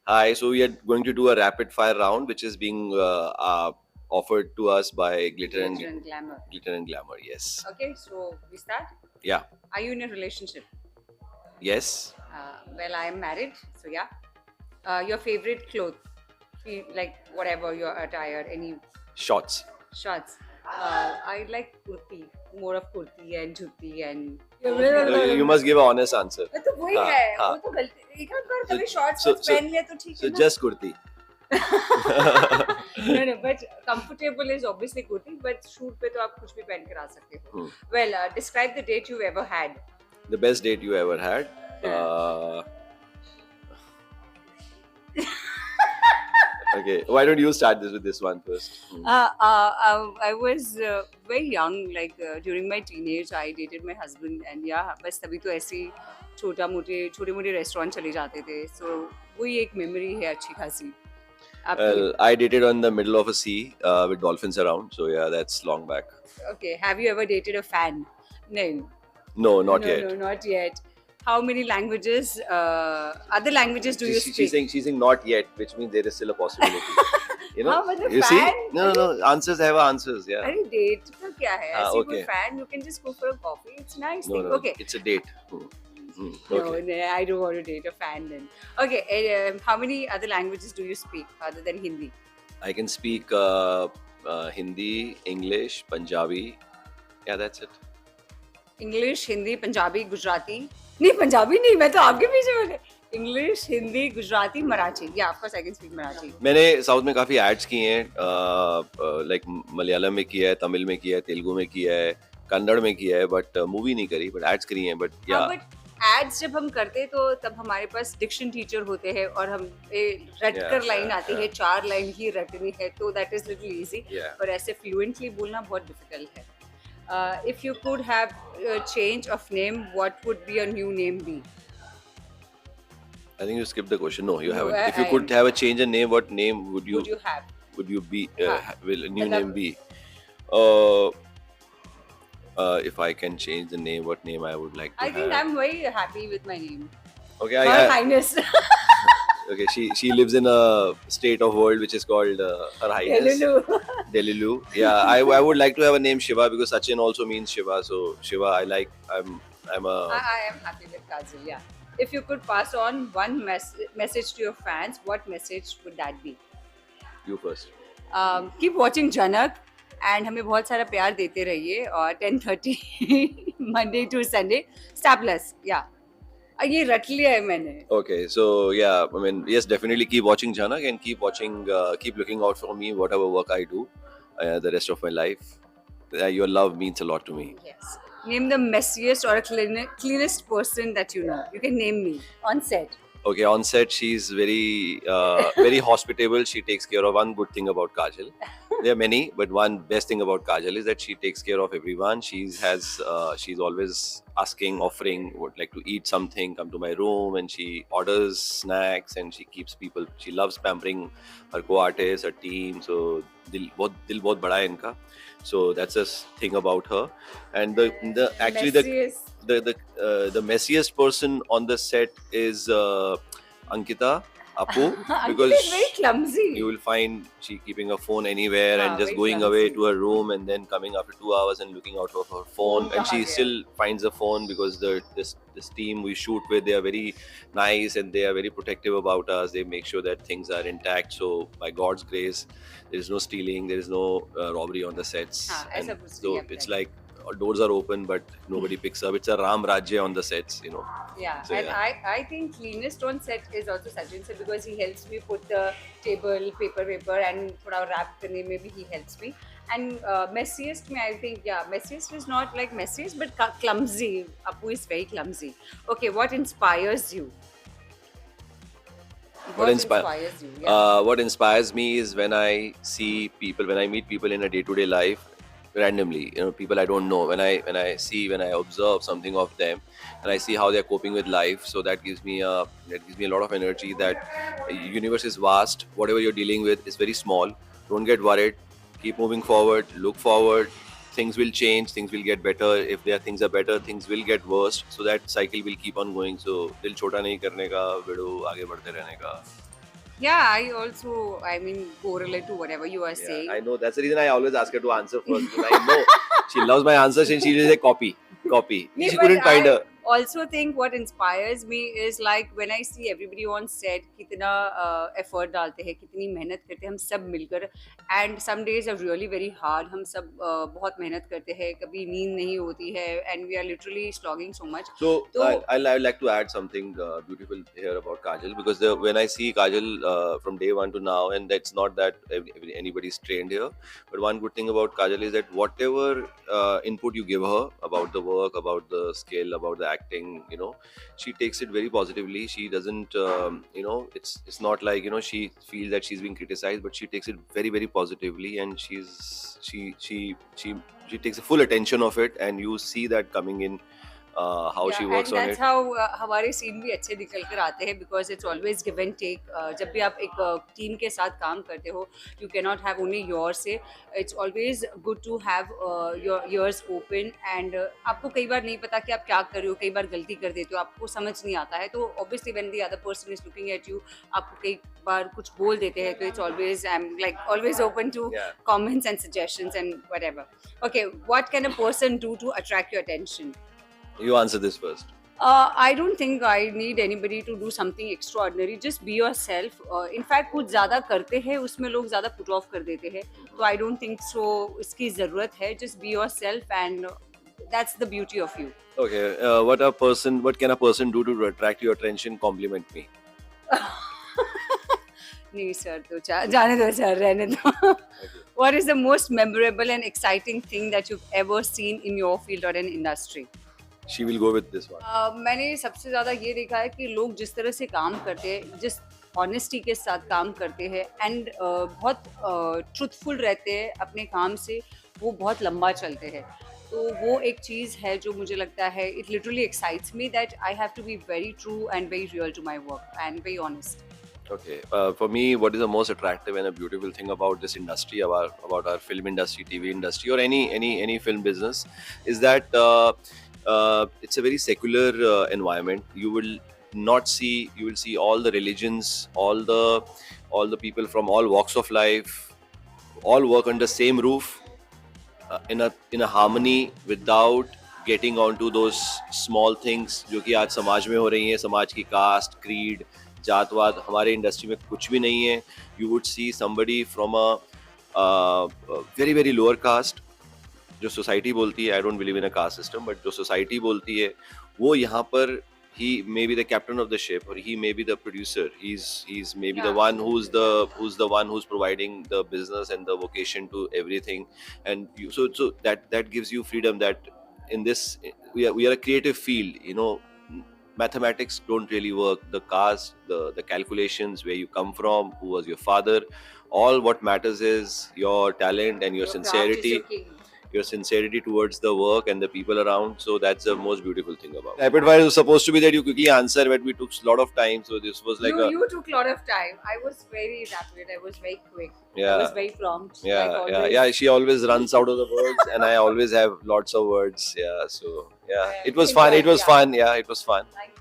Hi, so we are going to do a rapid fire round, which is being offered to us by Glitter and glamour. Glitter and Glamour. Yes. Okay, so we start. Yeah. Are you in a relationship? Yes. Well, I am married, so yeah. Your favorite clothes, like whatever your attire, any Shorts. shorts. I like kurti, more of kurti and jutti and. You must give an honest answer. तो वही हाँ, है हाँ. वो तो गलती एक आध बार So- कभी शॉर्ट्स so- so- पहन लिया तो ठीक So है ना just kurti. no, but comfortable is obviously kurti, but shoot पे तो आप कुछ भी पहन कर आ सकते हो. Hmm. Well, describe the date you've ever had. The best date you ever had. Okay, why don't you start this with this one first? I was very young, like during my teenage, I dated my husband, and yeah, बस तभी तो ऐसे ही छोटे मोटे restaurant चले जाते थे. So वही एक मेमोरी है अच्छी खासी. Well, I dated on the middle of a sea with dolphins around. So yeah, that's long back. Okay, have you ever dated a fan? No. No, not yet. No, not yet. How many languages, other languages do you speak? She's saying not yet, which means there is still a possibility. You know, हाँ, मतलब you see? fan? No. Answers have answers. Yeah. अरे date का क्या है? ऐसे okay. कोई fan, you can just go for a coffee. It's nice No, thing. no. Okay. It's a date. No, Okay. no, I don't want to date a fan then. Okay, how many other languages do you speak other than Hindi? I can speak Hindi, English, Punjabi. Yeah, that's it. English, Hindi, Punjabi, Gujarati. नहीं पंजाबी नहीं मैं तो आपके पीछे बोले. English, Hindi, Gujarati, Marathi. Yeah, of course I can speak Marathi. मैंने south में काफी एड्स किए हैं, लाइक मलयालम में किया है, तमिल में किया है, तेलुगु में किया है, कन्नड़ में किया है, बट मूवी नहीं करी, बट एड्स करी हैं, बट या. बट एड्स जब हम करते तो तब हमारे पास डिक्शन टीचर होते हैं और हम रट कर लाइन आती है, 4 लाइन ही रटनी है, तो दैट इज लिटिल इजी. पर ऐसे फ्लुएंटली बोलना बहुत डिफिकल्ट है. If you could have a change of name, what would be your new name be? I think you skipped the question. No, you No, haven't. If you could have a change in name, what name would you have? would you be? हाँ. Will a new मतलब- name be? If I can change the name, what name I would like to I think have? I'm very happy with my name. Okay, Her Highness. okay. She lives in a state of world which is called Her Highness Delulu. Delilu. Yeah, I would like to have a name Shiva because Sachin also means Shiva. So Shiva, I like. I'm a. I am happy with Kajal, yeah. If you could pass on one message to your fans, what message would that be? You first. Keep watching Janak and हमें बहुत सारा प्यार देते रहिए और 10:30 Monday to Sunday Star Plus, yeah. ये रट लिया है मैंने. Okay, so yeah, I mean, yes, definitely keep watching Janak and keep watching, keep looking out for me, whatever work I do, the rest of my life. Your love means a lot to me. Yes. Name the messiest or cleanest person that you know. You can name me on set. Okay, on set she's very hospitable. She takes care of. One good thing about Kajal, there are many, but one best thing about Kajal is that she takes care of everyone. She's always asking, offering, would like to eat something, come to my room, and she orders snacks and she keeps people. She loves pampering her co-artists, her team. So dil bahut bada hai inka. So that's a thing about her. And the actually Messiest. the messiest person on the set is Ankita Apu, because Ankita is very clumsy. you will find she keeping her phone anywhere and just very going clumsy. away to her room and then coming after 2 hours and looking out of her phone, and she kahan gaya? still finds the phone because this team we shoot with, they are very nice and they are very protective about us. They make sure that things are intact. So by God's grace, there is no stealing, there is no robbery on the sets. हाँ, And ऐसा कुछ so नहीं है it's like doors are open but nobody picks up. It's a Ram Rajya on the sets, you know. Yeah, So, and yeah. I think cleanest on set is also Sachin sir because he helps me put the table, paper, and thoda wrap karne mein bhi he helps me. And messiest mein I think, yeah, messiest is not like messiest but clumsy. Apu is very clumsy. Okay, what inspires you? What inspires you? Yeah. What inspires me is when I see people, when I meet people in a day-to-day life randomly, you know, people I don't know, when I observe something of them and I see how they're coping with life, so that gives me a lot of energy that universe is vast. Whatever you're dealing with is very small. Don't get worried. Keep moving forward. Look forward. Things will change. Things will get better. If there things are better, things will get worse. So that cycle will keep on going. So दिल छोटा नहीं करने का, window आगे बढ़ते रहने का. Yeah, I also, I mean, correlate to whatever you are Yeah, saying. I know. That's the reason I always ask her to answer first, because I know she loves my answers and she will say copy, copy. No, She but couldn't find I a. also think what inspires me is like when I see everybody on set कितना effort डालते हैं, कितनी मेहनत करते हैं हम सब मिलकर, and some days are really very hard. हम सब बहुत मेहनत करते हैं, कभी नींद नहीं होती है, and we are literally slogging so much. So तो I'd like to add something beautiful here about Kajal, because when I see Kajal from day one to now, and that's not that anybody's trained here, but one good thing about Kajal is that whatever input you give her about the work, about the skill, about the acting, she takes it very positively. She doesn't, it's not like she feels that she's being criticized, but she takes it very very positively, and she takes a full attention of it, and you see that coming in how she works and on that's it. how हमारे scene भी अच्छे निकल कर आते हैं because it's always give and take. जब भी आप एक टीम के साथ काम करते हो, you cannot have only your say. It's always good to have your ears open, and आपको कई बार नहीं पता कि आप क्या कर रहे हो, कई बार गलती कर देते हो, आपको समझ नहीं आता है, तो obviously when the other person is looking at you, आपको कई बार कुछ बोल देते हैं, तो it's always I'm like always open to Yeah. comments and suggestions and whatever. Okay, what can a person do to attract your attention? You answer this first. I don't think I need anybody to do something extraordinary. Just be yourself. In fact, कुछ ज़्यादा करते हैं उसमें लोग ज़्यादा put off कर देते हैं. तो I don't think so. इसकी ज़रूरत है. Just be yourself, and that's the beauty of you. Okay, what can a person do to attract your attention? Compliment me. नहीं सर, तो जाने दो सर, रहने दो. What is the most memorable and exciting thing that you've ever seen in your field or in industry? She will go with this one. मैंने सबसे ज़्यादा ये देखा है कि लोग जिस तरह से काम करते हैं, जिस ऑनेस्टी के साथ काम करते हैं, एंड बहुत ट्रुथफुल रहते हैं अपने काम से, वो बहुत लंबा चलते हैं. तो वो एक चीज़ है जो मुझे लगता है, it literally excites me that I have to be very true and very real to my work and very honest. Okay, for me, what is the most attractive and a beautiful thing about this industry, about our film industry, TV industry, or any film business, is that it's a very secular environment. You will see all the religions, all the people from all walks of life, all work under same roof, in a harmony, without getting onto those small things जो कि आज समाज में हो रही हैं. समाज की कास्ट, क्रीड, जातवाद हमारे इंडस्ट्री में कुछ भी नहीं है. You would see somebody from a very very lower caste, जो सोसाइटी बोलती है, I don't believe in a caste system, but जो सोसाइटी बोलती है, वो यहाँ पर he may be the captain of the ship, or he may be the producer. He's maybe the one who's the one who's providing the business and the vocation to everything. And so that gives you freedom. That in this, we are a creative field. Mathematics don't really work. The caste, the calculations, where you come from, who was your father, all what matters is your talent and your sincerity. Your sincerity towards the work and the people around. So that's the most beautiful thing about it. Rapid fire was supposed to be that you quickly answer, but we took a lot of time. So this was like you took a lot of time. I was very rapid. I was very quick. Yeah. I was very prompt. Yeah. She always runs out of the words, and I always have lots of words. Yeah. So yeah, it was fun. It was fun. Yeah, it was fun. Thank